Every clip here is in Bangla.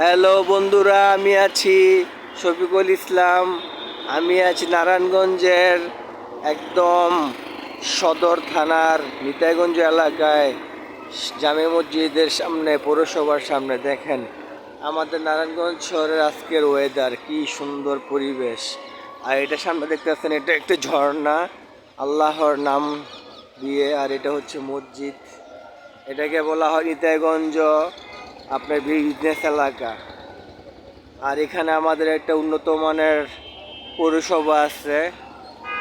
হ্যালো বন্ধুরা, আমি আছি শফিকুল ইসলাম। আমি আছি নারায়ণগঞ্জের একদম সদর থানার নিতাইগঞ্জ এলাকায়, জামে মসজিদের সামনে, পৌরসভার সামনে। দেখেন আমাদের নারায়ণগঞ্জ শহরের আজকের ওয়েদার, কি সুন্দর পরিবেশ। আর এটা সামনে দেখতে পাচ্ছেন, এটা একটা ঝর্ণা আল্লাহর নাম দিয়ে। আর এটা হচ্ছে মসজিদ। এটাকে বলা হয় নিতাইগঞ্জ আপনার বিজনেস এলাকা। আর এখানে আমাদের একটা উন্নত মানের পৌরসভা আছে,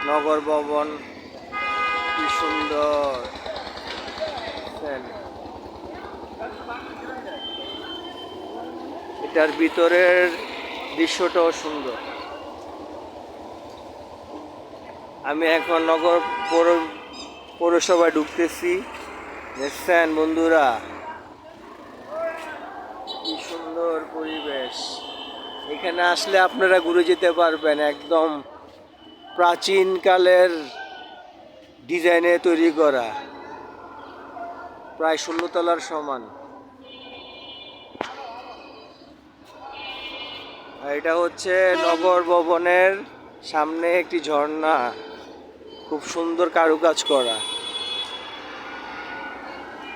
নগর ভবন। কি সুন্দর! এটার ভিতরের দৃশ্যটাও সুন্দর। আমি এখন পৌরসভায় ঢুকতেছি। দেখছেন বন্ধুরা, কি সুন্দর পরিবেশ। এখানে আসলে আপনারা ঘুরে যেতে পারবেন। একদম প্রাচীনকালের ডিজাইনে তৈরি করা, প্রায় 16 তলার সমান। আর এটা হচ্ছে নগর ভবনের সামনে একটি ঝর্ণা, খুব সুন্দর কারুকাজ করা।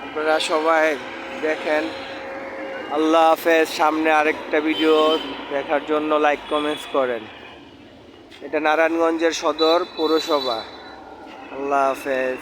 আপনারা সবাই দেখেন। আল্লাহ হাফেজ। সামনে আরেকটা ভিডিও দেখার জন্য লাইক কমেন্টস করেন। এটা নারায়ণগঞ্জের সদর পৌরসভা। আল্লাহ হাফেজ।